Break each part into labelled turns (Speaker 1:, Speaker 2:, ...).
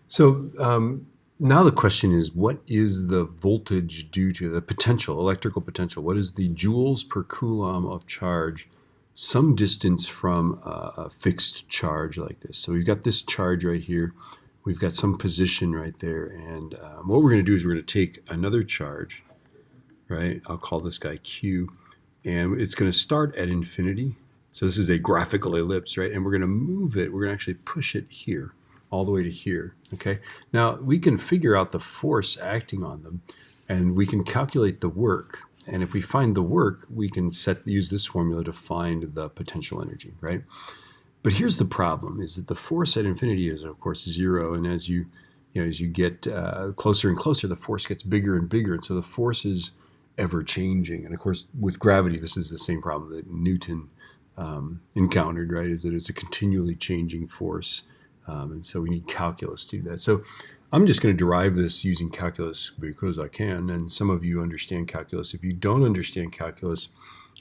Speaker 1: So now the question is, what is the voltage due to the potential, electrical potential? What is the joules per coulomb of charge some distance from a fixed charge like this? So we've got this charge right here. We've got some position right there. And what we're going to do is we're going to take another charge, right? I'll call this guy Q. And it's going to start at infinity. So this is a graphical ellipse, right? And we're going to move it. We're going to actually push it here, all the way to here, okay? Now, we can figure out the force acting on them, and we can calculate the work. And if we find the work, we can use this formula to find the potential energy, right? But here's the problem, is that the force at infinity is, of course, zero. And as you get closer and closer, the force gets bigger and bigger. And so the force is ever changing. And of course, with gravity, this is the same problem that Newton encountered, right? Is that it's a continually changing force. And so we need calculus to do that. So I'm just going to derive this using calculus because I can. And some of you understand calculus. If you don't understand calculus,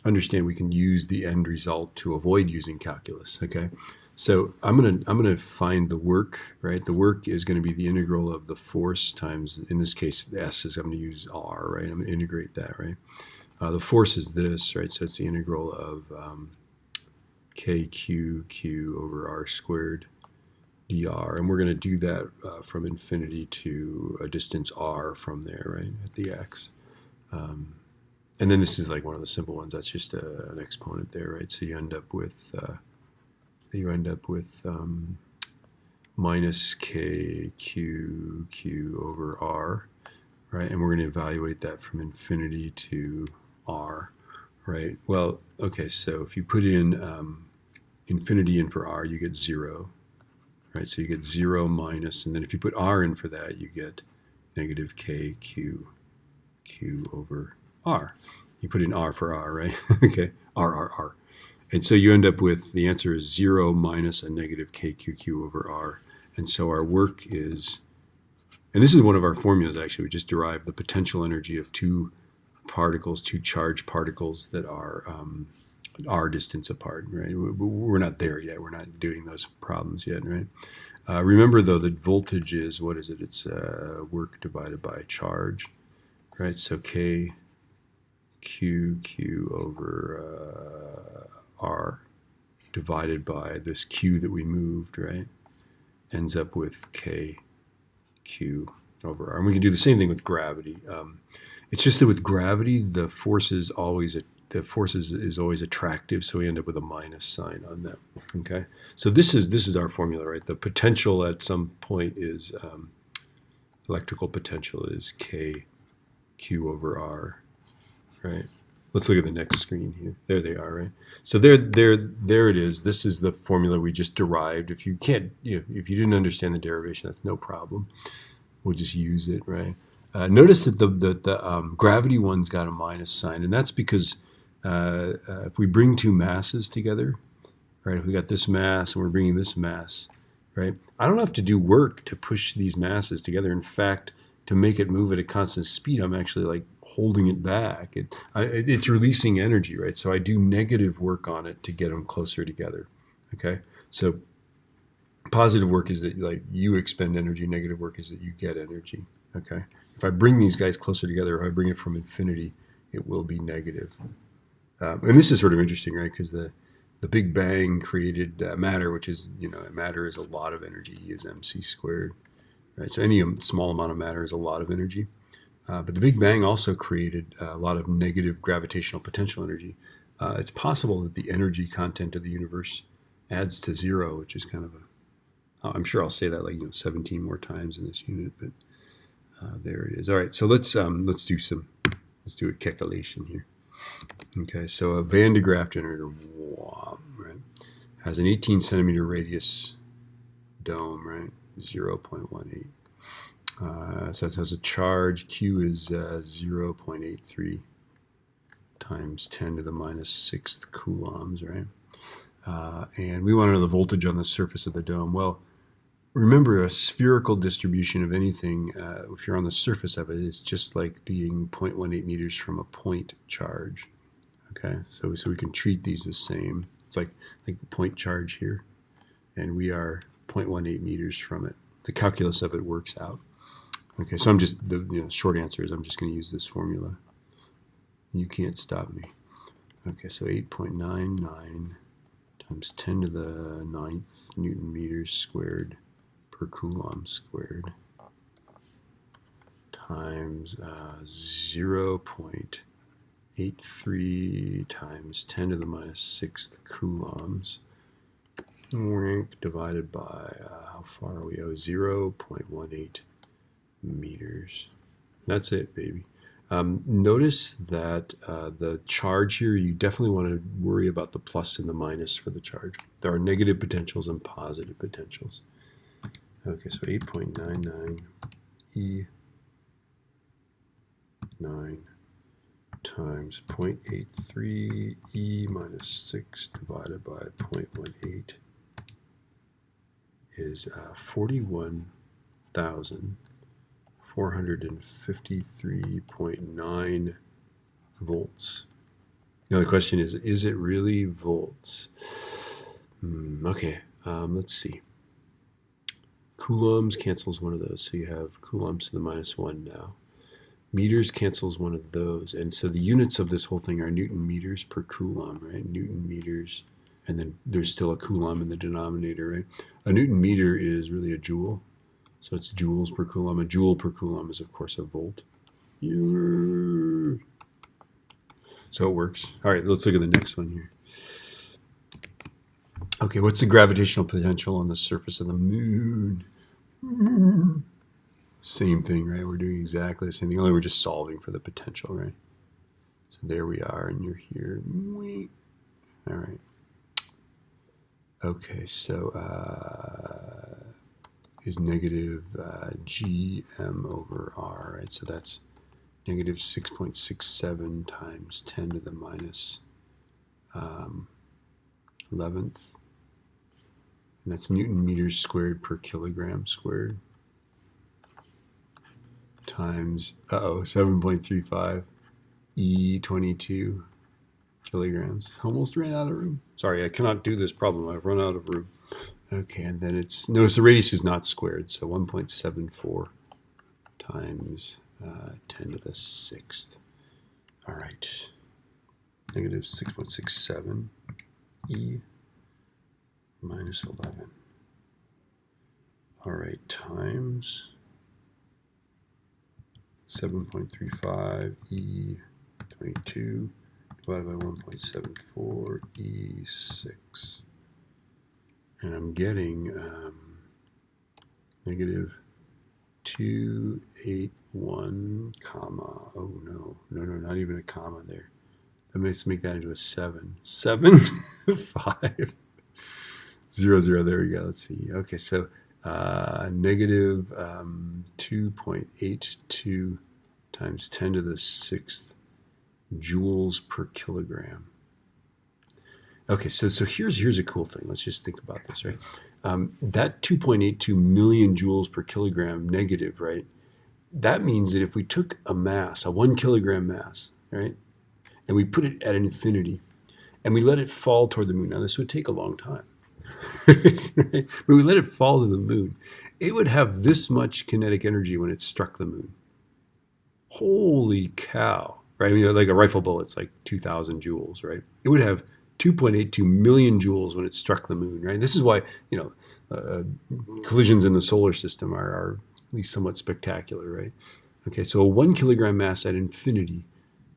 Speaker 1: understand we can use the end result to avoid using calculus, okay? So I'm gonna find the work, right? The work is going to be the integral of the force times, in this case, S is, I'm going to use R, right? I'm going to integrate that, right? The force is this, right? So it's the integral of KQ over R squared dr. And we're going to do that from infinity to a distance R from there, right, at the X. And then this is like one of the simple ones. That's just an exponent there, right? So you end up with minus KQ over R, right? And we're going to evaluate that from infinity to R, right? Well, okay, so if you put in infinity in for R, you get 0, right? So you get 0 minus, and then if you put R in for that, you get negative KQ over R. You put in R for R, right? Okay, R. And so you end up with, the answer is 0 minus a negative KQQ over R. And so our work is, and this is one of our formulas actually, we just derived the potential energy of two charged particles that are r distance apart, right? We're not there yet. We're not doing those problems yet, right? Remember though, that voltage is, what is it? It's work divided by charge, right? So KQ over R divided by this Q that we moved, right, ends up with KQ over R. And we can do the same thing with gravity. It's just that with gravity, the force is always attractive, so we end up with a minus sign on that. Okay, so this is our formula, right? The potential at some point is electrical potential is KQ over R, right? Let's look at the next screen here. There they are, right? So there it is. This is the formula we just derived. If you can't, if you didn't understand the derivation, that's no problem. We'll just use it, right? Notice that the gravity one's got a minus sign, and that's because if we bring two masses together, right? If we got this mass and we're bringing this mass, right? I don't have to do work to push these masses together. In fact, to make it move at a constant speed, I'm actually like holding it back. It's releasing energy, right? So I do negative work on it to get them closer together, okay? So positive work is that like you expend energy, negative work is that you get energy, okay? If I bring these guys closer together, if I bring it from infinity, it will be negative. And this is sort of interesting, right? Because the Big Bang created matter, which is, matter is a lot of energy, E is mc squared, right? So any small amount of matter is a lot of energy. But the Big Bang also created a lot of negative gravitational potential energy. It's possible that the energy content of the universe adds to 0, which is kind of I'm sure I'll say that like 17 more times in this unit, but there it is. All right, so let's do a calculation here. Okay, so a Van de Graaff generator, right, has an 18 centimeter radius dome, right, 0.18. So it has a charge. Q is 0.83 times 10 to the minus 6th coulombs, right? And we want to know the voltage on the surface of the dome. Well, remember, a spherical distribution of anything, if you're on the surface of it, it's just like being 0.18 meters from a point charge. Okay, so we can treat these the same. It's like a point charge here, and we are 0.18 meters from it. the calculus of it works out. Okay, so I'm just, the short answer is I'm just going to use this formula. You can't stop me. Okay, so 8.99 times 10 to the 9th Newton meters squared per Coulomb squared times 0.83 times 10 to the minus 6th coulombs divided by, how far are we? 0.18 meters. That's it, baby. Notice that the charge here, you definitely want to worry about the plus and the minus for the charge. There are negative potentials and positive potentials. Okay, so 8.99 E 9 times 0.83 E minus 6 divided by 0.18 is 41,453.9 volts. Now the question is it really volts? Okay, let's see. Coulombs cancels one of those, so you have coulombs to the minus 1 now. Meters cancels one of those, and so the units of this whole thing are Newton meters per coulomb, right? Newton meters, and then there's still a coulomb in the denominator, right? A Newton meter is really a joule, so it's joules per coulomb. A joule per coulomb is, of course, a volt. So it works. All right, let's look at the next one here. Okay, what's the gravitational potential on the surface of the moon? Same thing, right? We're doing exactly the same thing, only we're just solving for the potential, right? So there we are, and you're here. All right. Okay, so is negative gm over r, right? So that's negative 6.67 times 10 to the minus 11th. And that's Newton meters squared per kilogram squared times, 7.35 E22 kilograms. Almost ran out of room. Sorry, I cannot do this problem. I've run out of room. Okay, and then it's, notice the radius is not squared, so 1.74 times 10 to the 6th. All right, negative 6.67 E minus 11. All right, times 7.35 E22 divided by 1.74 E6. And I'm getting negative 281 comma, oh no, not even a comma there. Let's make that into a 7. 7, 5, 0, 0, there we go, let's see. Okay, so negative 2.82 times 10 to the 6th joules per kilogram. Okay, so here's a cool thing. Let's just think about this, right? That 2.82 million joules per kilogram negative, right? That means that if we took a mass, a 1 kilogram mass, right, and we put it at infinity, and we let it fall toward the moon. Now, this would take a long time. Right? But we let it fall to the moon. It would have this much kinetic energy when it struck the moon. Holy cow, right? I mean, like a rifle bullet's like 2,000 joules, right? It would have 2.82 million joules when it struck the moon, right? This is why, collisions in the solar system are at least somewhat spectacular, right? Okay, so a 1 kilogram mass at infinity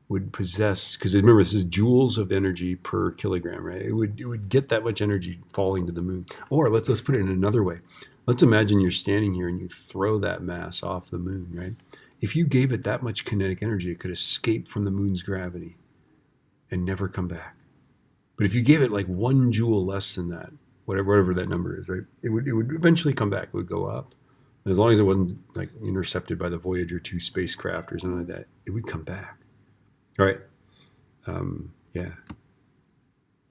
Speaker 1: would possess, because remember, this is joules of energy per kilogram, right? It would get that much energy falling to the moon. Or let's put it in another way. Let's imagine you're standing here and you throw that mass off the moon, right? If you gave it that much kinetic energy, it could escape from the moon's gravity and never come back. But if you gave it like 1 joule less than that, whatever that number is, right, it would eventually come back. It would go up. And as long as it wasn't like intercepted by the Voyager 2 spacecraft or something like that, it would come back. All right. Yeah.